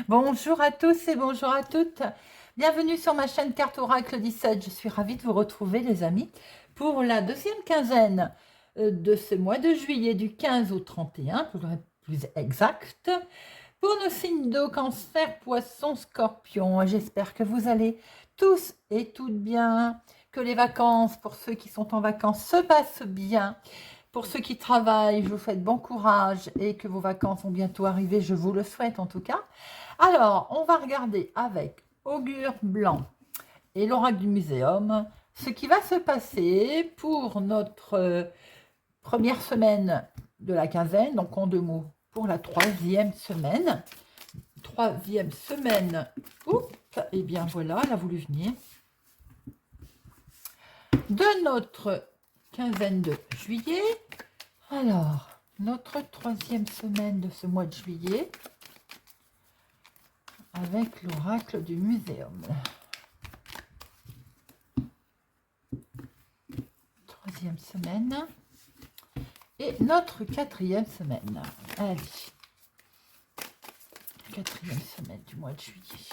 Bonjour à tous et bonjour à toutes. Bienvenue sur ma chaîne Carte Oracle 17. Je suis ravie de vous retrouver les amis pour la deuxième quinzaine de ce mois de juillet du 15 au 31 pour être plus exact. Pour nos signes d'eau, Cancer, Poisson, Scorpion. J'espère que vous allez tous et toutes bien, que les vacances pour ceux qui sont en vacances se passent bien. Pour ceux qui travaillent, je vous souhaite bon courage et que vos vacances vont bientôt arriver, je vous le souhaite en tout cas. Alors, on va regarder avec Augure Blanc et l'oracle du muséum ce qui va se passer pour notre première semaine de la quinzaine, donc en deux mots, pour la troisième semaine. Troisième semaine, oups, et bien voilà, elle a voulu venir, de notre quinzaine de juillet. Alors, notre troisième semaine de ce mois de juillet avec l'oracle du muséum. Troisième semaine. Et notre quatrième semaine. Allez. Quatrième semaine du mois de juillet.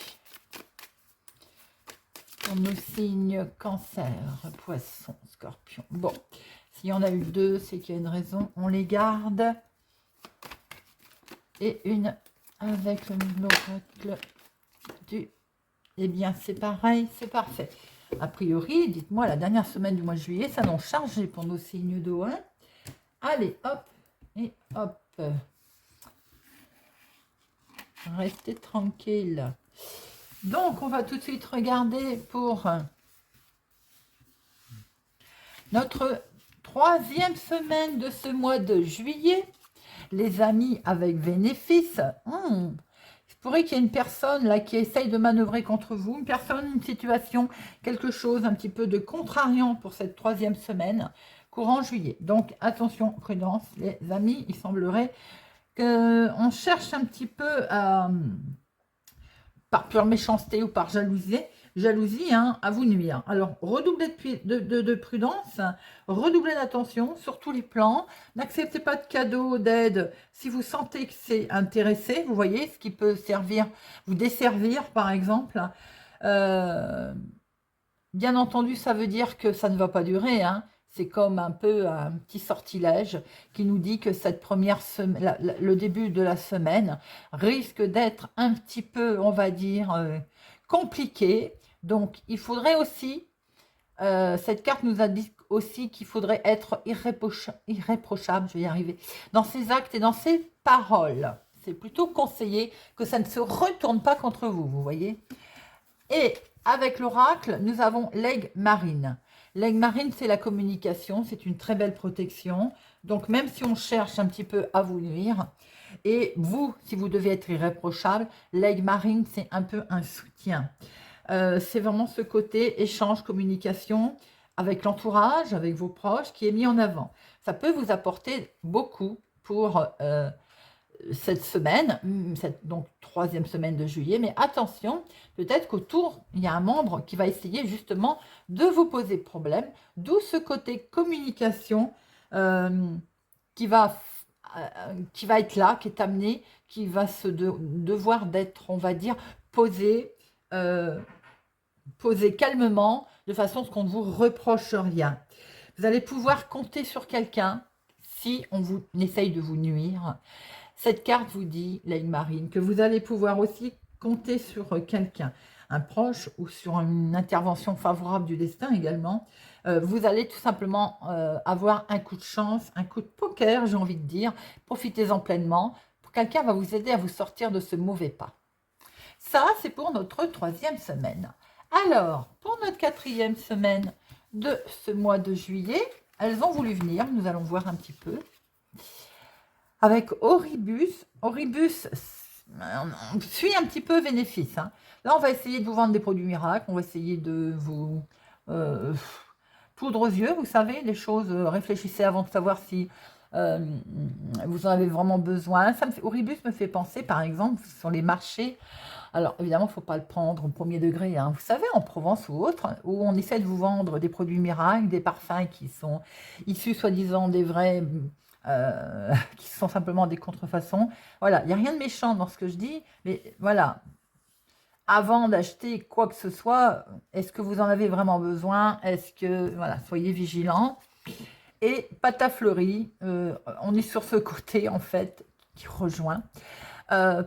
Pour nos signes Cancer, Poisson, Scorpion. Bon, s'il y en a eu deux, c'est qu'il y a une raison. On les garde. Et une avec l'oracle du... Eh bien, c'est pareil, c'est parfait. A priori, dites-moi, la dernière semaine du mois de juillet, ça s'annonce chargé pour nos signes d'eau. Hein. Allez, hop, et hop. Restez tranquille. Donc, on va tout de suite regarder pour notre troisième semaine de ce mois de juillet. Les amis avec bénéfice. Il pourrait qu'il y ait une personne là qui essaye de manœuvrer contre vous. Une personne, une situation, quelque chose un petit peu de contrariant pour cette troisième semaine, courant juillet. Donc, attention, prudence, les amis. Il semblerait qu'on cherche un petit peu par pure méchanceté ou par jalousie hein, à vous nuire. Alors, redoublez de prudence, redoublez d'attention sur tous les plans. N'acceptez pas de cadeaux, d'aide si vous sentez que c'est intéressé. Vous voyez, ce qui peut servir, vous desservir par exemple. Bien entendu, ça veut dire que ça ne va pas durer. Hein. C'est comme un peu un petit sortilège qui nous dit que cette première semaine, le début de la semaine risque d'être un petit peu, on va dire, compliqué. Donc, il faudrait aussi, cette carte nous a dit aussi qu'il faudrait être irréprochable, je vais y arriver, dans ses actes et dans ses paroles. C'est plutôt conseillé que ça ne se retourne pas contre vous, vous voyez. Et avec l'oracle, nous avons l'aigle marine. L'aigle marine, c'est la communication, c'est une très belle protection. Donc, même si on cherche un petit peu à vous nuire, et vous, si vous devez être irréprochable, l'aigle marine, c'est un peu un soutien. C'est vraiment ce côté échange, communication avec l'entourage, avec vos proches, qui est mis en avant. Ça peut vous apporter beaucoup pour cette semaine, cette donc troisième semaine de juillet, mais attention, peut-être qu'autour, il y a un membre qui va essayer justement de vous poser problème, d'où ce côté communication qui va être là, qui est amené, qui va se devoir d'être, on va dire, posé calmement, de façon à ce qu'on ne vous reproche rien. Vous allez pouvoir compter sur quelqu'un si on essaye de vous nuire. Cette carte vous dit, l'aigle marine, que vous allez pouvoir aussi compter sur quelqu'un, un proche ou sur une intervention favorable du destin également. Vous allez tout simplement avoir un coup de chance, un coup de poker, j'ai envie de dire. Profitez-en pleinement. Quelqu'un va vous aider à vous sortir de ce mauvais pas. Ça, c'est pour notre troisième semaine. Alors, pour notre quatrième semaine de ce mois de juillet, elles ont voulu venir. Nous allons voir un petit peu. Avec Oribus, suit un petit peu bénéfice. Hein. Là, on va essayer de vous vendre des produits miracles, on va essayer de vous poudre aux yeux, vous savez, les choses, réfléchissez avant de savoir si vous en avez vraiment besoin. Oribus me fait penser, par exemple, sur les marchés. Alors, évidemment, il ne faut pas le prendre au premier degré. Hein. Vous savez, en Provence ou autre, où on essaie de vous vendre des produits miracles, des parfums qui sont issus, soi-disant, des vrais qui sont simplement des contrefaçons. Voilà, il n'y a rien de méchant dans ce que je dis, mais voilà, avant d'acheter quoi que ce soit, est-ce que vous en avez vraiment besoin? Est-ce que, voilà, soyez vigilants. Et pâte à fleurie, on est sur ce côté, en fait, qui rejoint. Euh,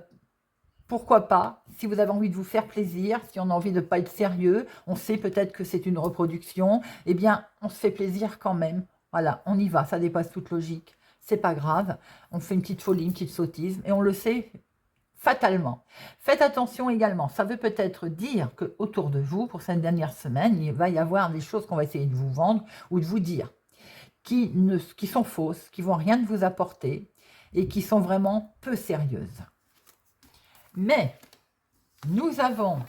Pourquoi pas, si vous avez envie de vous faire plaisir, si on a envie de ne pas être sérieux, on sait peut-être que c'est une reproduction, eh bien, on se fait plaisir quand même. Voilà, on y va, ça dépasse toute logique. C'est pas grave, on fait une petite folie, une petite sottise, et on le sait fatalement. Faites attention également, ça veut peut-être dire que autour de vous, pour cette dernière semaine, il va y avoir des choses qu'on va essayer de vous vendre ou de vous dire qui sont fausses, qui vont rien de vous apporter et qui sont vraiment peu sérieuses. Mais nous avons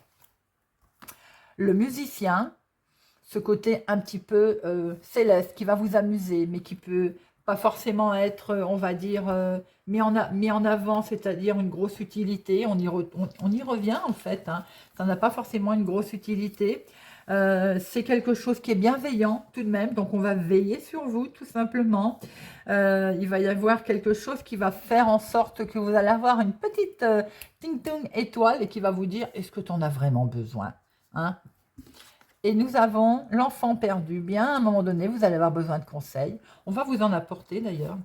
le musicien, ce côté un petit peu céleste, qui va vous amuser, mais qui peut pas forcément être, on va dire, mis en avant, c'est-à-dire une grosse utilité. On y revient en fait, hein. Ça n'a pas forcément une grosse utilité. C'est quelque chose qui est bienveillant tout de même, donc on va veiller sur vous tout simplement. Il va y avoir quelque chose qui va faire en sorte que vous allez avoir une petite ting-tong étoile et qui va vous dire, est-ce que tu en as vraiment besoin, hein? Et nous avons l'enfant perdu. Bien, à un moment donné, vous allez avoir besoin de conseils. On va vous en apporter d'ailleurs.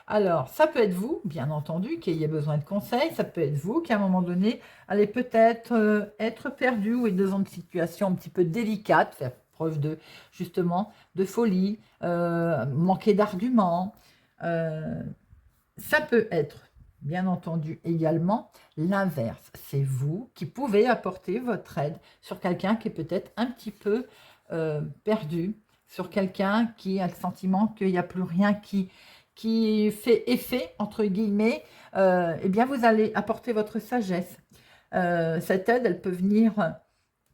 Alors, ça peut être vous, bien entendu, qui ayez besoin de conseils. Ça peut être vous qui, à un moment donné, allez peut-être être perdu ou être dans une situation un petit peu délicate, faire preuve de, justement, de folie, manquer d'arguments. Ça peut être, bien entendu, également l'inverse. C'est vous qui pouvez apporter votre aide sur quelqu'un qui est peut-être un petit peu perdu, sur quelqu'un qui a le sentiment qu'il n'y a plus rien qui fait effet, entre guillemets. Eh bien, vous allez apporter votre sagesse. Cette aide, elle peut venir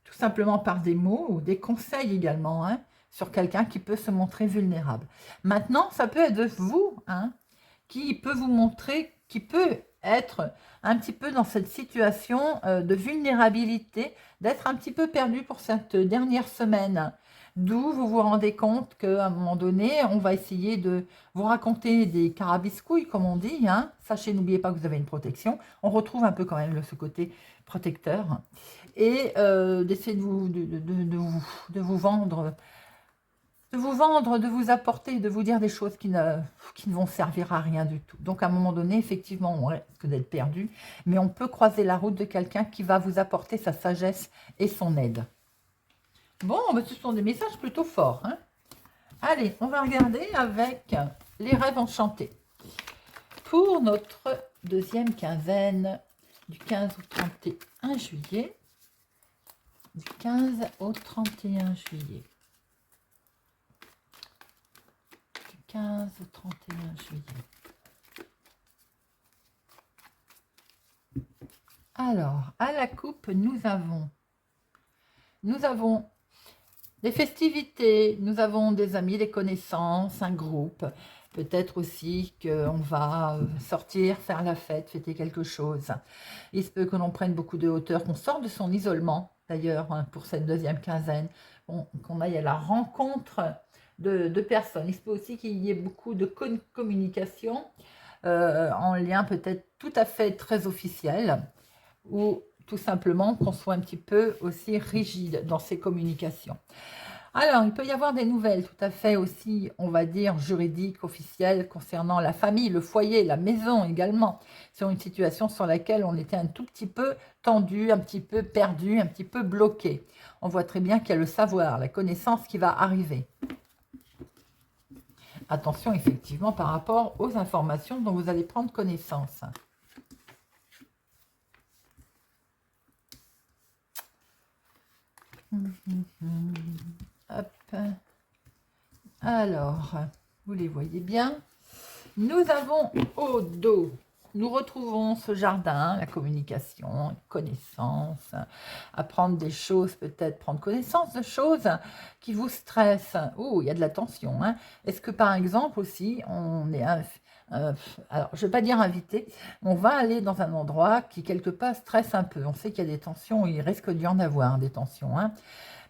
tout simplement par des mots ou des conseils également, hein, sur quelqu'un qui peut se montrer vulnérable. Maintenant, ça peut être vous, hein, qui peut vous montrer, qui peut être un petit peu dans cette situation de vulnérabilité, d'être un petit peu perdu pour cette dernière semaine. D'où vous vous rendez compte qu'à un moment donné, on va essayer de vous raconter des carabiscouilles, comme on dit, hein. Sachez, n'oubliez pas que vous avez une protection. On retrouve un peu quand même ce côté protecteur. Et d'essayer de vous vendre de vous apporter, de vous dire des choses qui ne vont servir à rien du tout. Donc, à un moment donné, effectivement, on risque d'être perdu, mais on peut croiser la route de quelqu'un qui va vous apporter sa sagesse et son aide. Bon, ce sont des messages plutôt forts, hein. Allez, on va regarder avec les rêves enchantés. Pour notre deuxième quinzaine du 15 au 31 juillet. Du 15 au 31 juillet. 15 au 31 juillet. Alors, à la coupe, nous avons des festivités, nous avons des amis, des connaissances, un groupe. Peut-être aussi qu'on va sortir, faire la fête, fêter quelque chose. Il se peut que l'on prenne beaucoup de hauteur, qu'on sorte de son isolement, d'ailleurs, hein, pour cette deuxième quinzaine, qu'on aille à la rencontre de personnes. Il se peut aussi qu'il y ait beaucoup de communication en lien peut-être tout à fait très officiel ou tout simplement qu'on soit un petit peu aussi rigide dans ces communications. Alors, il peut y avoir des nouvelles tout à fait aussi, on va dire, juridiques, officielles, concernant la famille, le foyer, la maison également, sur une situation sur laquelle on était un tout petit peu tendu, un petit peu perdu, un petit peu bloqué. On voit très bien qu'il y a le savoir, la connaissance qui va arriver. Attention, effectivement, par rapport aux informations dont vous allez prendre connaissance. Hop. Alors, vous les voyez bien. Nous avons au dos, nous retrouvons ce jardin, la communication, connaissance, apprendre des choses, peut-être prendre connaissance de choses qui vous stressent. Oh, il y a de la tension, hein. Est-ce que par exemple aussi, on est alors, je ne vais pas dire invité, on va aller dans un endroit qui quelque part stresse un peu. On sait qu'il y a des tensions, il risque d'y en avoir des tensions, hein.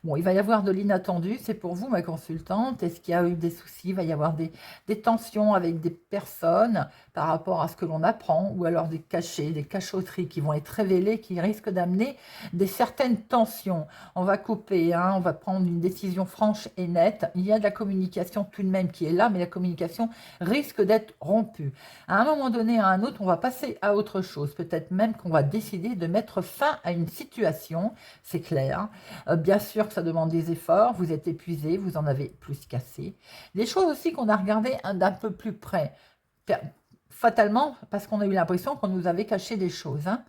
Bon, il va y avoir de l'inattendu, c'est pour vous, ma consultante. Est-ce qu'il y a eu des soucis? Il va y avoir des tensions avec des personnes par rapport à ce que l'on apprend, ou alors des cachets, des cachotteries qui vont être révélées, qui risquent d'amener des certaines tensions. On va couper, hein, on va prendre une décision franche et nette. Il y a de la communication tout de même qui est là, mais la communication risque d'être rompue. À un moment donné, à un autre, on va passer à autre chose. Peut-être même qu'on va décider de mettre fin à une situation, c'est clair. Bien sûr que ça demande des efforts, vous êtes épuisé, vous en avez plus qu'assez. Des choses aussi qu'on a regardées d'un peu plus près, fatalement, parce qu'on a eu l'impression qu'on nous avait caché des choses. Hein.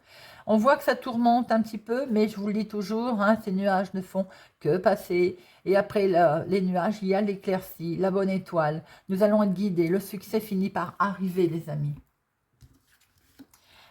On voit que ça tourmente un petit peu, mais je vous le dis toujours, hein, ces nuages ne font que passer. Et après les nuages, il y a l'éclaircie, la bonne étoile. Nous allons être guidés. Le succès finit par arriver, les amis.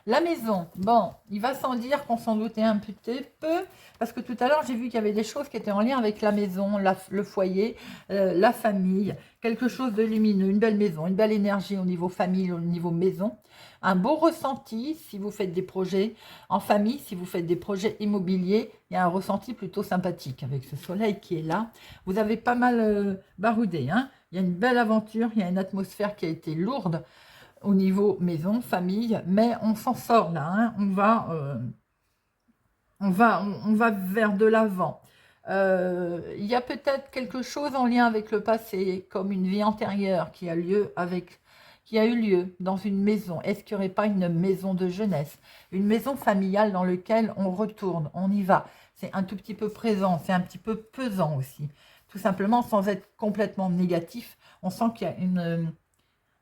La maison, bon, il va sans dire qu'on s'en doutait un petit peu, parce que tout à l'heure, j'ai vu qu'il y avait des choses qui étaient en lien avec la maison, le foyer, la famille, quelque chose de lumineux, une belle maison, une belle énergie au niveau famille, au niveau maison, un beau ressenti si vous faites des projets en famille, si vous faites des projets immobiliers, il y a un ressenti plutôt sympathique avec ce soleil qui est là. Vous avez pas mal baroudé, hein. Il y a une belle aventure, il y a une atmosphère qui a été lourde, au niveau maison, famille, mais on s'en sort là, hein. On va vers de l'avant. Il y a peut-être quelque chose en lien avec le passé, comme une vie antérieure qui a eu lieu dans une maison. Est-ce qu'il n'y aurait pas une maison de jeunesse, une maison familiale dans laquelle on retourne, on y va. C'est un tout petit peu présent, c'est un petit peu pesant aussi. Tout simplement, sans être complètement négatif, on sent qu'il y a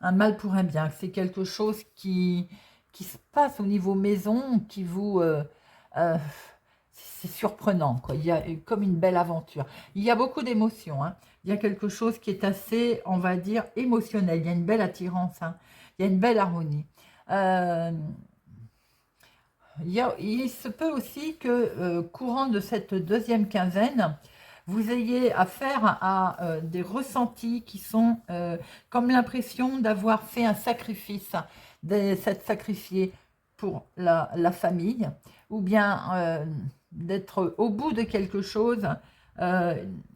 un mal pour un bien, c'est quelque chose qui se passe au niveau maison, qui vous... euh, c'est surprenant, quoi. Il y a comme une belle aventure. Il y a beaucoup d'émotions, hein. Il y a quelque chose qui est assez, on va dire, émotionnel. Il y a une belle attirance, hein. Il y a une belle harmonie. Euh, il se peut aussi que, courant de cette deuxième quinzaine, vous ayez affaire à des ressentis qui sont comme l'impression d'avoir fait un sacrifice, s'être sacrifié pour la famille, ou bien d'être au bout de quelque chose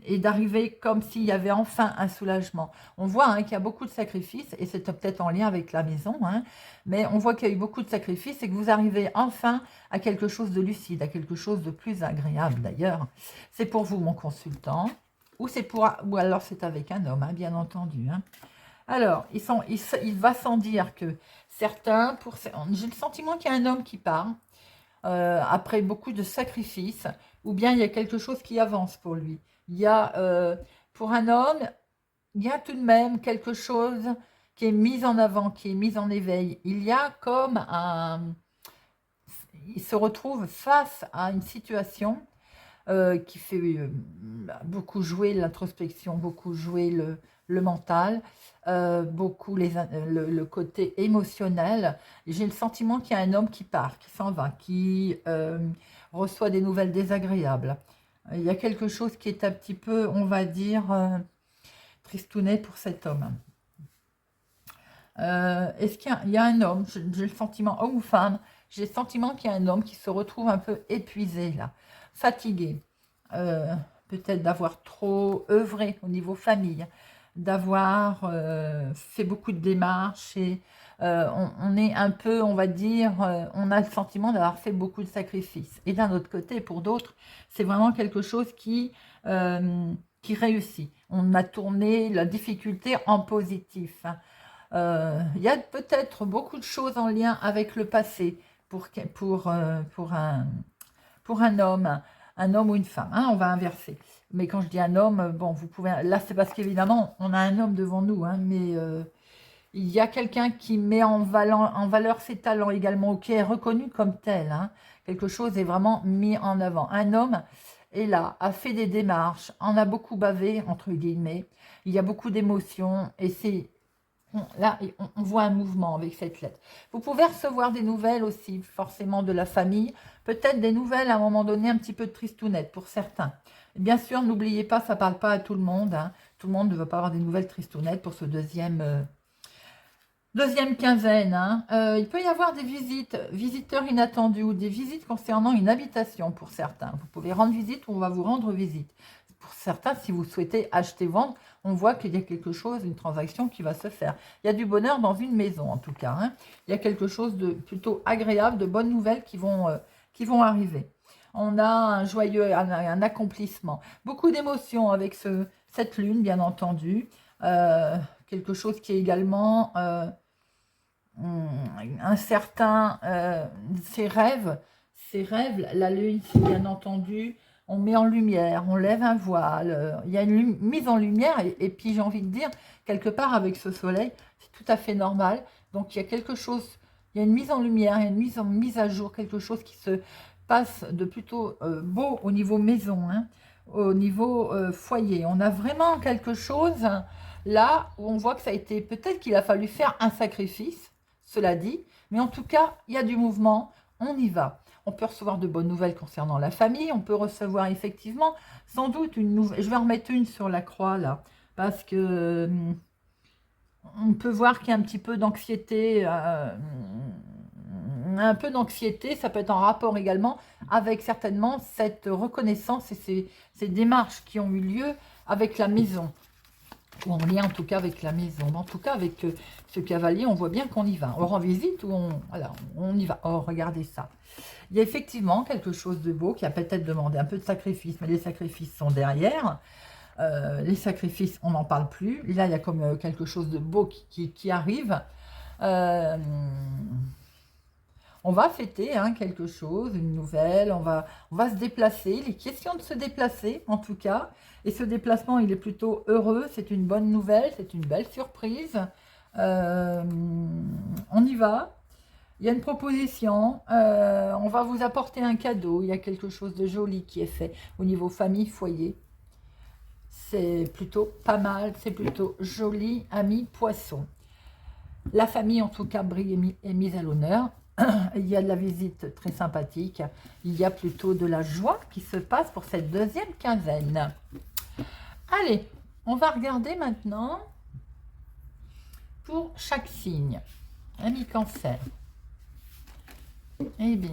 et d'arriver comme s'il y avait enfin un soulagement. On voit hein, qu'il y a beaucoup de sacrifices, et c'est peut-être en lien avec la maison, hein, mais on voit qu'il y a eu beaucoup de sacrifices et que vous arrivez enfin à quelque chose de lucide, à quelque chose de plus agréable d'ailleurs. C'est pour vous, mon consultant, ou alors c'est avec un homme, hein, bien entendu. Hein. Alors, il va sans dire que certains, j'ai le sentiment qu'il y a un homme qui part après beaucoup de sacrifices, ou bien il y a quelque chose qui avance pour lui. Il y a, pour un homme, il y a tout de même quelque chose qui est mis en avant, qui est mis en éveil. Il y a comme il se retrouve face à une situation qui fait beaucoup jouer l'introspection, beaucoup jouer le mental, beaucoup le côté émotionnel. J'ai le sentiment qu'il y a un homme qui part, qui s'en va, qui reçoit des nouvelles désagréables. Il y a quelque chose qui est un petit peu, on va dire, tristounet pour cet homme. Est-ce qu'il y a un homme, j'ai le sentiment, homme ou femme, j'ai le sentiment qu'il y a un homme qui se retrouve un peu épuisé là, fatigué, peut-être d'avoir trop œuvré au niveau famille, d'avoir fait beaucoup de démarches et on est un peu, on va dire, on a le sentiment d'avoir fait beaucoup de sacrifices. Et d'un autre côté, pour d'autres, c'est vraiment quelque chose qui réussit. On a tourné la difficulté en positif. Il y a peut-être beaucoup de choses en lien avec le passé pour un homme ou une femme. Hein, on va inverser. Mais quand je dis un homme, bon, vous pouvez. Là, c'est parce qu'évidemment, on a un homme devant nous, hein, mais il y a quelqu'un qui met en valeur ses talents également, ou qui est reconnu comme tel. Hein. Quelque chose est vraiment mis en avant. Un homme est là, a fait des démarches, en a beaucoup bavé, entre guillemets. Il y a beaucoup d'émotions, et c'est là, on voit un mouvement avec cette lettre. Vous pouvez recevoir des nouvelles aussi, forcément de la famille. Peut-être des nouvelles à un moment donné un petit peu tristounettes pour certains. Bien sûr, n'oubliez pas, ça ne parle pas à tout le monde. Hein. Tout le monde ne veut pas avoir des nouvelles tristounettes pour ce deuxième Deuxième quinzaine, hein, il peut y avoir des visites, visiteurs inattendus ou des visites concernant une habitation pour certains. Vous pouvez rendre visite ou on va vous rendre visite. Pour certains, si vous souhaitez acheter, vendre, on voit qu'il y a quelque chose, une transaction qui va se faire. Il y a du bonheur dans une maison en tout cas. Hein. Il y a quelque chose de plutôt agréable, de bonnes nouvelles qui vont arriver. On a un joyeux, un accomplissement. Beaucoup d'émotions avec cette lune, bien entendu. Quelque chose qui est également un certain ses rêves, la lune, c'est bien entendu, on met en lumière, on lève un voile, il y a une mise en lumière, et puis j'ai envie de dire, quelque part avec ce soleil, c'est tout à fait normal, donc il y a quelque chose, il y a une mise en lumière, il y a une mise à jour, quelque chose qui se passe de plutôt beau au niveau maison, hein, au niveau foyer, on a vraiment quelque chose là où on voit que ça a été, peut-être qu'il a fallu faire un sacrifice, cela dit, mais en tout cas, il y a du mouvement, on y va. On peut recevoir de bonnes nouvelles concernant la famille, on peut recevoir effectivement, sans doute, une nouvelle. Je vais en remettre une sur la croix, là, parce que on peut voir qu'il y a un petit peu d'anxiété, ça peut être en rapport également avec certainement cette reconnaissance et ces démarches qui ont eu lieu avec la maison. Ou en lien en tout cas avec la maison. Mais en tout cas avec ce cavalier, on voit bien qu'on y va. On rend visite ou on y va. Oh, regardez ça. Il y a effectivement quelque chose de beau qui a peut-être demandé un peu de sacrifice, mais les sacrifices sont derrière. Les sacrifices, on n'en parle plus. Là, il y a comme quelque chose de beau qui arrive. On va fêter hein, quelque chose, une nouvelle, on va se déplacer. Il est question de se déplacer, en tout cas. Et ce déplacement, il est plutôt heureux, c'est une bonne nouvelle, c'est une belle surprise. On y va. Il y a une proposition, on va vous apporter un cadeau. Il y a quelque chose de joli qui est fait au niveau famille, foyer. C'est plutôt pas mal, c'est plutôt joli, ami, poisson. La famille, en tout cas, brille est mise à l'honneur. Il y a de la visite très sympathique. Il y a plutôt de la joie qui se passe pour cette deuxième quinzaine. Allez, on va regarder maintenant pour chaque signe. Ami Cancer. Eh bien,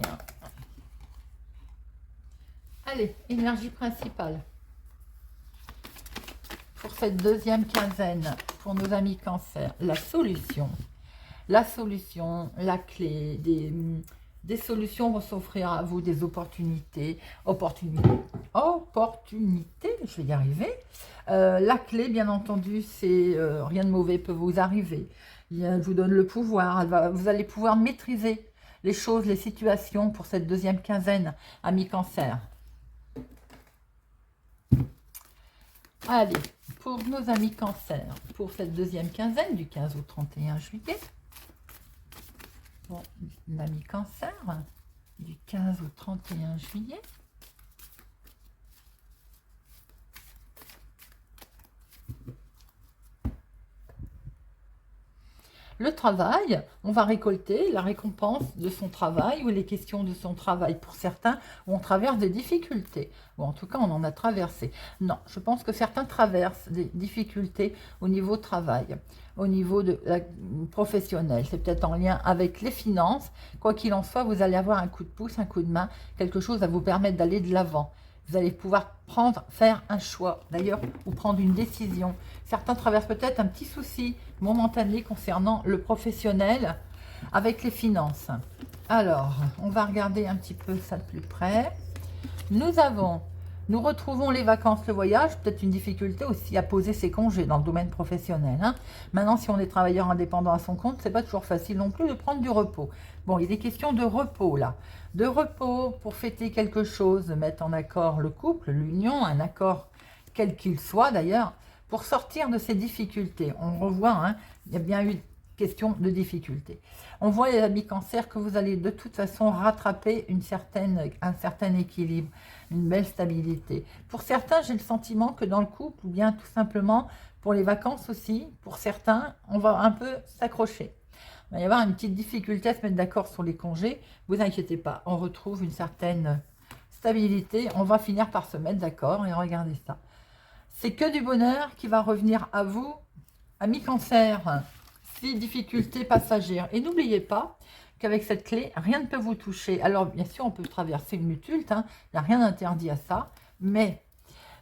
allez, énergie principale. Pour cette deuxième quinzaine, pour nos amis Cancer, la solution, la clé, des solutions vont s'offrir à vous, des opportunités, je vais y arriver. La clé, bien entendu, c'est rien de mauvais peut vous arriver. Elle vous donne le pouvoir, vous allez pouvoir maîtriser les choses, les situations pour cette deuxième quinzaine, amis Cancer. Allez, pour nos amis Cancer, pour cette deuxième quinzaine du 15 au 31 juillet, bon, l'ami Cancer, du 15 au 31 juillet, le travail, on va récolter la récompense de son travail ou les questions de son travail pour certains où on traverse des difficultés. Ou en tout cas, on en a traversé. Non, je pense que certains traversent des difficultés au niveau travail, au niveau de la professionnel. C'est peut-être en lien avec les finances. Quoi qu'il en soit, vous allez avoir un coup de pouce, un coup de main, quelque chose à vous permettre d'aller de l'avant. Vous allez pouvoir faire un choix, d'ailleurs, ou prendre une décision. Certains traversent peut-être un petit souci momentané concernant le professionnel avec les finances. Alors, on va regarder un petit peu ça de plus près. Nous retrouvons les vacances, le voyage, peut-être une difficulté aussi à poser ses congés dans le domaine professionnel. Hein. Maintenant, si on est travailleur indépendant à son compte, c'est pas toujours facile non plus de prendre du repos. Bon, il est des questions de repos là. De repos pour fêter quelque chose, de mettre en accord le couple, l'union, un accord quel qu'il soit d'ailleurs, pour sortir de ces difficultés. On revoit, hein, il y a bien eu question de difficultés. On voit les amis Cancer que vous allez de toute façon rattraper un certain équilibre, une belle stabilité. Pour certains, j'ai le sentiment que dans le couple, ou bien tout simplement pour les vacances aussi, pour certains, on va un peu s'accrocher. Il va y avoir une petite difficulté à se mettre d'accord sur les congés. Vous inquiétez pas, on retrouve une certaine stabilité. On va finir par se mettre d'accord et regardez ça. C'est que du bonheur qui va revenir à vous, amis Cancer. 6 difficultés passagères. Et n'oubliez pas qu'avec cette clé, rien ne peut vous toucher. Alors, bien sûr, on peut traverser une lutte, hein, il n'y a rien d'interdit à ça, mais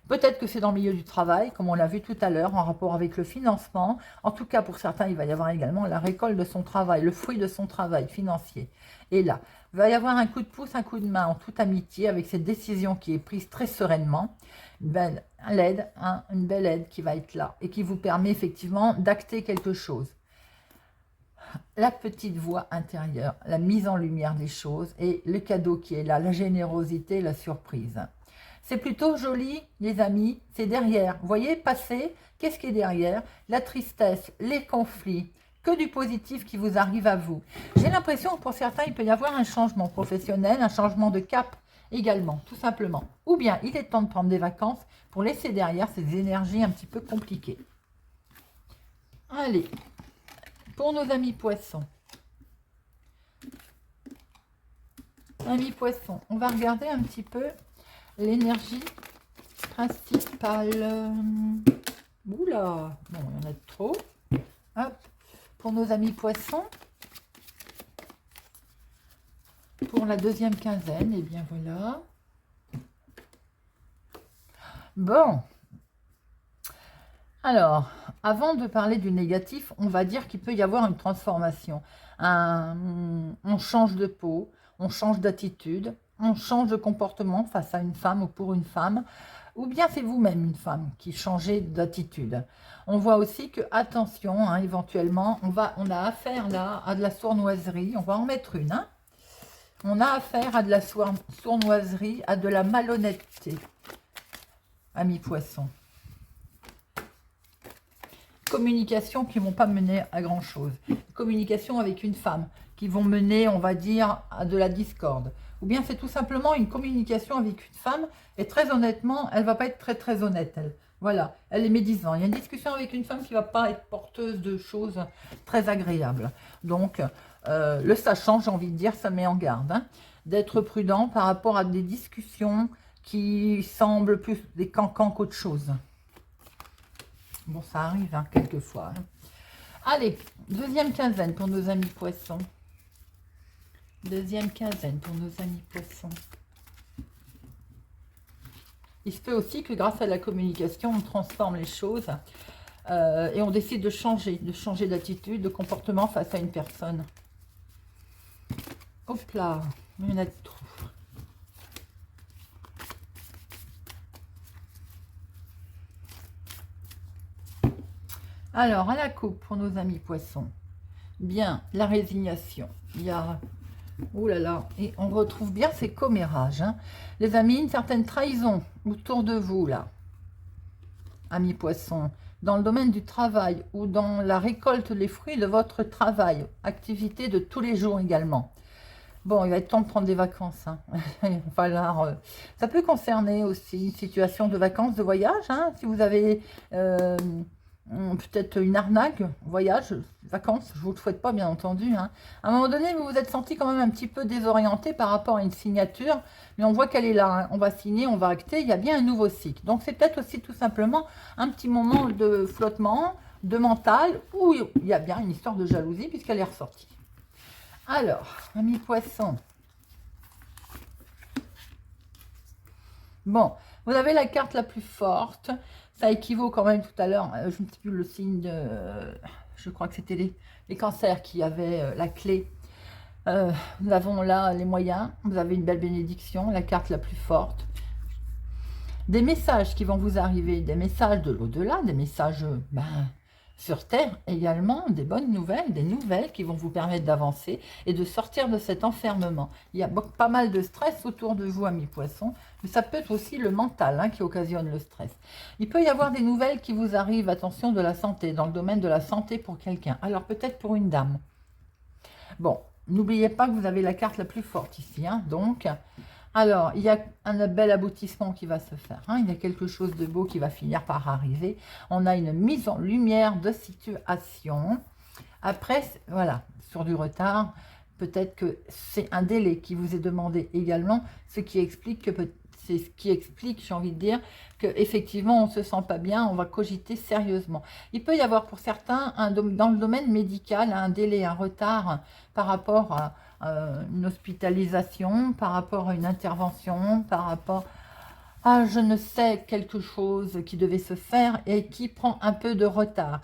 peut-être que c'est dans le milieu du travail, comme on l'a vu tout à l'heure, en rapport avec le financement. En tout cas, pour certains, il va y avoir également la récolte de son travail, le fruit de son travail financier. Et là, il va y avoir un coup de pouce, un coup de main en toute amitié, avec cette décision qui est prise très sereinement. Une belle aide, hein, une belle aide qui va être là, et qui vous permet effectivement d'acter quelque chose. La petite voix intérieure, la mise en lumière des choses et le cadeau qui est là, la générosité, la surprise. C'est plutôt joli, les amis, c'est derrière. Vous voyez, passer, qu'est-ce qui est derrière? La tristesse, les conflits, que du positif qui vous arrive à vous. J'ai l'impression que pour certains, il peut y avoir un changement professionnel, un changement de cap également, tout simplement. Ou bien, il est temps de prendre des vacances pour laisser derrière ces énergies un petit peu compliquées. Allez. Pour nos amis poissons. Amis poissons, on va regarder un petit peu l'énergie principale. Oula, bon, il y en a trop. Hop. Pour nos amis poissons. Pour la deuxième quinzaine, et bien voilà. Bon. Alors, avant de parler du négatif, on va dire qu'il peut y avoir une transformation. On change de peau, on change d'attitude, on change de comportement face à une femme ou pour une femme, ou bien c'est vous-même une femme qui changez d'attitude. On voit aussi que, attention, hein, éventuellement, on a affaire là à de la sournoiserie, on va en mettre une. Hein. On a affaire à de la sournoiserie, à de la malhonnêteté, amis poissons. Communication qui ne vont pas mener à grand chose. Communication avec une femme qui vont mener, on va dire, à de la discorde. Ou bien c'est tout simplement une communication avec une femme et très honnêtement, elle ne va pas être très honnête. Elle. Voilà, elle est médisante. Il y a une discussion avec une femme qui ne va pas être porteuse de choses très agréables. Donc, le sachant, j'ai envie de dire, ça met en garde. Hein, d'être prudent par rapport à des discussions qui semblent plus des cancans qu'autre chose. Bon, ça arrive, hein, quelquefois. Hein. Allez, deuxième quinzaine pour nos amis poissons. Deuxième quinzaine pour nos amis poissons. Il se peut aussi que grâce à la communication, on transforme les choses et on décide de changer d'attitude, de comportement face à une personne. Hop là, il y en a trop. Alors, à la coupe, pour nos amis poissons, bien, la résignation. Il y a, oh là là, et on retrouve bien ces commérages. Hein. Les amis, une certaine trahison autour de vous, là, amis poissons, dans le domaine du travail ou dans la récolte des fruits de votre travail, activité de tous les jours également. Bon, il va être temps de prendre des vacances. Hein. Il va falloir, ça peut concerner aussi une situation de vacances, de voyage. Hein, si vous avez... peut-être une arnaque, voyage, vacances, je ne vous le souhaite pas bien entendu. Hein. À un moment donné, vous vous êtes senti quand même un petit peu désorienté par rapport à une signature, mais on voit qu'elle est là, hein. On va signer, on va acter, il y a bien un nouveau cycle. Donc c'est peut-être aussi tout simplement un petit moment de flottement, de mental, où il y a bien une histoire de jalousie puisqu'elle est ressortie. Alors, amis poissons. Bon, vous avez la carte la plus forte. Ça équivaut quand même tout à l'heure, je ne sais plus le signe de... je crois que c'était les cancers qui avaient la clé. Nous avons là les moyens. Vous avez une belle bénédiction, la carte la plus forte. Des messages qui vont vous arriver, des messages de l'au-delà, des messages sur Terre également, des bonnes nouvelles, des nouvelles qui vont vous permettre d'avancer et de sortir de cet enfermement. Il y a pas mal de stress autour de vous, amis poissons, mais ça peut être aussi le mental hein, qui occasionne le stress. Il peut y avoir des nouvelles qui vous arrivent, attention, de la santé, dans le domaine de la santé pour quelqu'un. Alors peut-être pour une dame. Bon, n'oubliez pas que vous avez la carte la plus forte ici, hein, donc... Alors, il y a un bel aboutissement qui va se faire. Hein. Il y a quelque chose de beau qui va finir par arriver. On a une mise en lumière de situation. Après, voilà, sur du retard, peut-être que c'est un délai qui vous est demandé également, ce qui explique que c'est ce qui explique, j'ai envie de dire, qu'effectivement, on ne se sent pas bien, on va cogiter sérieusement. Il peut y avoir pour certains, dans le domaine médical, un délai, un retard par rapport à une hospitalisation, par rapport à une intervention, par rapport à je ne sais quelque chose qui devait se faire et qui prend un peu de retard.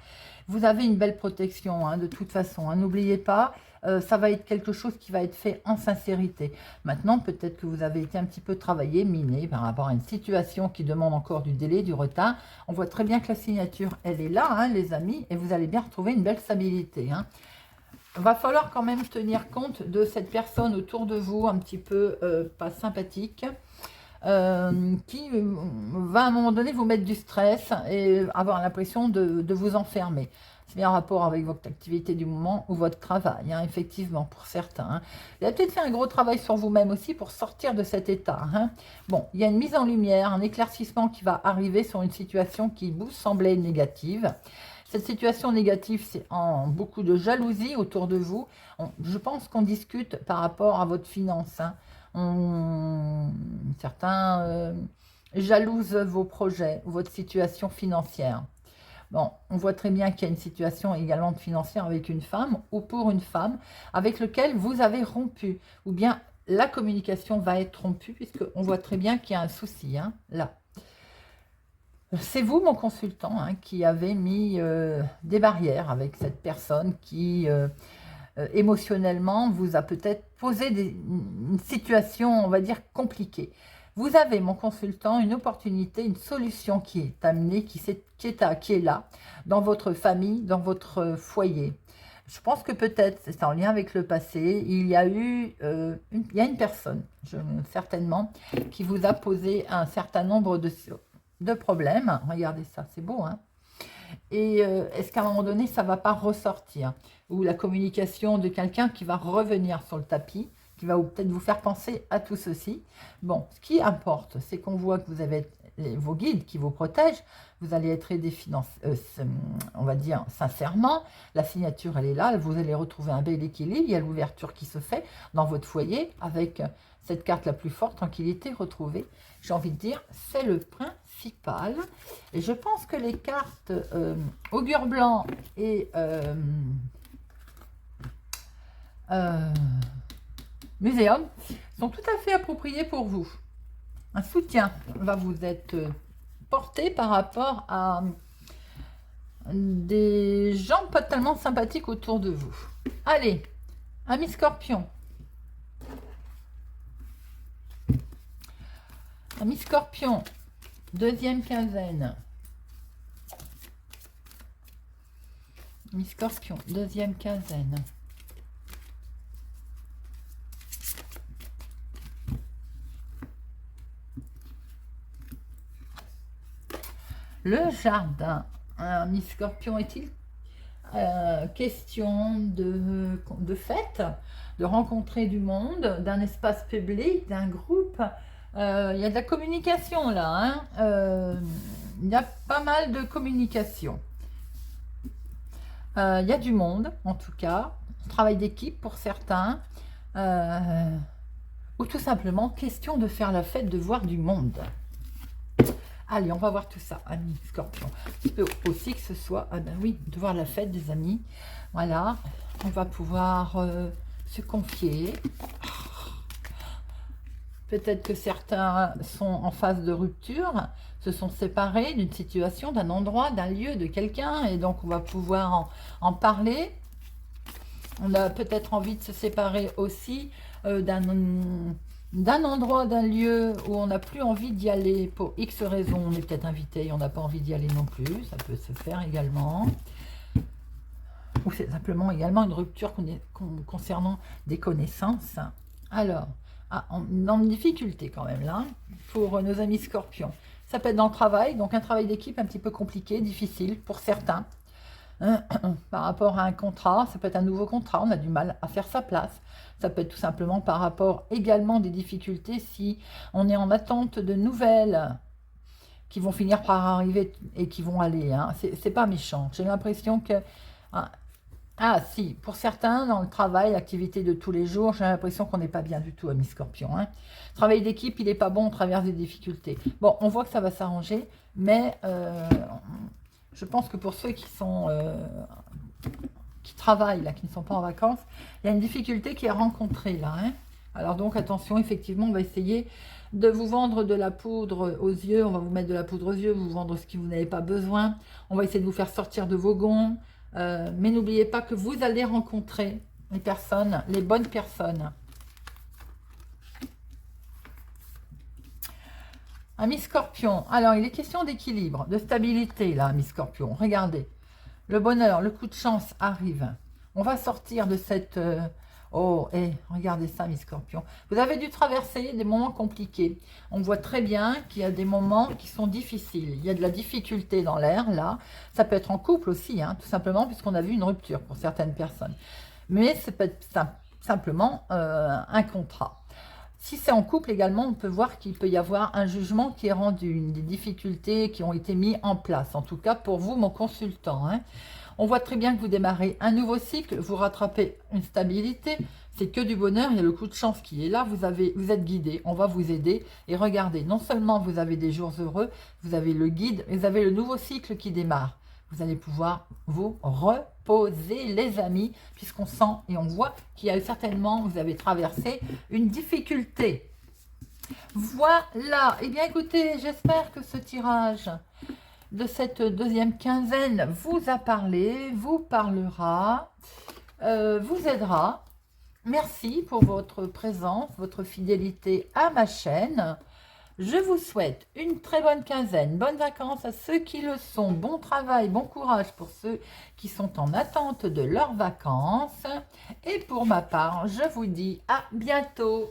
Vous avez une belle protection, hein, de toute façon, hein, n'oubliez pas, ça va être quelque chose qui va être fait en sincérité. Maintenant, peut-être que vous avez été un petit peu travaillé, miné par rapport à une situation qui demande encore du délai, du retard. On voit très bien que la signature, elle est là, hein, les amis, et vous allez bien retrouver une belle stabilité. Hein. Il va falloir quand même tenir compte de cette personne autour de vous, un petit peu pas sympathique, qui va à un moment donné vous mettre du stress et avoir l'impression de vous enfermer. C'est bien en rapport avec votre activité du moment ou votre travail, hein, effectivement, pour certains. Hein. Vous avez peut-être fait un gros travail sur vous-même aussi pour sortir de cet état. Hein. Bon, il y a une mise en lumière, un éclaircissement qui va arriver sur une situation qui vous semblait négative. Cette situation négative, c'est en beaucoup de jalousie autour de vous. Je pense qu'on discute par rapport à votre finance. Hein. Certains jalousent vos projets ou votre situation financière. Bon, on voit très bien qu'il y a une situation également financière avec une femme ou pour une femme avec lequel vous avez rompu. Ou bien la communication va être rompue puisqu'on voit très bien qu'il y a un souci, hein, là. C'est vous, mon consultant, hein, qui avez mis des barrières avec cette personne qui, émotionnellement, vous a peut-être posé une situation, on va dire, compliquée. Vous avez, mon consultant, une opportunité, une solution qui est amenée, qui est là, dans votre famille, dans votre foyer. Je pense que peut-être, c'est en lien avec le passé, il y a eu une personne, certainement, qui vous a posé un certain nombre de problèmes. Regardez ça, c'est beau, hein. Et est-ce qu'à un moment donné, ça ne va pas ressortir? Ou la communication de quelqu'un qui va revenir sur le tapis, qui va peut-être vous faire penser à tout ceci. Bon, ce qui importe, c'est qu'on voit que vous avez vos guides qui vous protègent, vous allez être aidé on va dire sincèrement, la signature elle est là, vous allez retrouver un bel équilibre, il y a l'ouverture qui se fait dans votre foyer avec cette carte la plus forte, tranquillité retrouvée, j'ai envie de dire, c'est le principal. Et je pense que les cartes augure blanc et muséum sont tout à fait appropriés pour vous. Un soutien va vous être porté par rapport à des gens pas tellement sympathiques autour de vous. Allez, amis Scorpion. Amis Scorpion, deuxième quinzaine. Amis Scorpion, deuxième quinzaine. Le jardin, Amis Scorpion, est-il question de fête, de rencontrer du monde, d'un espace public, d'un groupe? Il y a de la communication là, hein. Il y a pas mal de communication. Il y a du monde, en tout cas, travail d'équipe pour certains, ou tout simplement question de faire la fête, de voir du monde. Allez, on va voir tout ça, amis Scorpion. Il peut aussi que ce soit, ah ben oui, de voir la fête des amis. Voilà, on va pouvoir se confier. Peut-être que certains sont en phase de rupture, se sont séparés d'une situation, d'un endroit, d'un lieu, de quelqu'un, et donc on va pouvoir en parler. On a peut-être envie de se séparer aussi d'un endroit, d'un lieu où on n'a plus envie d'y aller pour X raisons. On est peut-être invité et on n'a pas envie d'y aller non plus, ça peut se faire également. Ou c'est simplement également une rupture concernant des connaissances. Alors, dans une difficulté quand même là, pour nos amis Scorpions. Ça peut être dans le travail, donc un travail d'équipe un petit peu compliqué, difficile pour certains. Par rapport à un contrat, ça peut être un nouveau contrat, on a du mal à faire sa place. Ça peut être tout simplement par rapport également des difficultés si on est en attente de nouvelles qui vont finir par arriver et qui vont aller. Hein. C'est pas méchant. J'ai l'impression que Ah si, pour certains, dans le travail, l'activité de tous les jours, j'ai l'impression qu'on n'est pas bien du tout, ami Scorpion. Hein. Travail d'équipe, il n'est pas bon, on traverse des difficultés. Bon, on voit que ça va s'arranger, mais je pense que pour ceux qui travaillent, là, qui ne sont pas en vacances, il y a une difficulté qui est rencontrée là. Hein. Alors donc attention, effectivement, on va essayer de vous vendre de la poudre aux yeux, on va vous mettre de la poudre aux yeux, vous vendre ce que vous n'avez pas besoin, on va essayer de vous faire sortir de vos gonds, mais n'oubliez pas que vous allez rencontrer les personnes, les bonnes personnes. Ami Scorpion, alors il est question d'équilibre, de stabilité là, ami Scorpion, regardez. Le bonheur, le coup de chance arrive. On va sortir de cette... Oh, regardez ça, mes scorpions. Vous avez dû traverser des moments compliqués. On voit très bien qu'il y a des moments qui sont difficiles. Il y a de la difficulté dans l'air, là. Ça peut être en couple aussi, hein, tout simplement, puisqu'on a vu une rupture pour certaines personnes. Mais c'est peut être simplement un contrat. Si c'est en couple également, on peut voir qu'il peut y avoir un jugement qui est rendu, des difficultés qui ont été mises en place. En tout cas, pour vous, mon consultant. Hein. On voit très bien que vous démarrez un nouveau cycle, vous rattrapez une stabilité. C'est que du bonheur, il y a le coup de chance qui est là. Vous êtes guidé, on va vous aider. Et regardez, non seulement vous avez des jours heureux, vous avez le guide, vous avez le nouveau cycle qui démarre. Vous allez pouvoir vous reposer, les amis, puisqu'on sent et on voit qu'il y a certainement, vous avez traversé une difficulté. Voilà. Eh bien, écoutez, j'espère que ce tirage de cette deuxième quinzaine vous a parlé, vous parlera, vous aidera. Merci pour votre présence, votre fidélité à ma chaîne. Je vous souhaite une très bonne quinzaine, bonnes vacances à ceux qui le sont, bon travail, bon courage pour ceux qui sont en attente de leurs vacances. Et pour ma part, je vous dis à bientôt.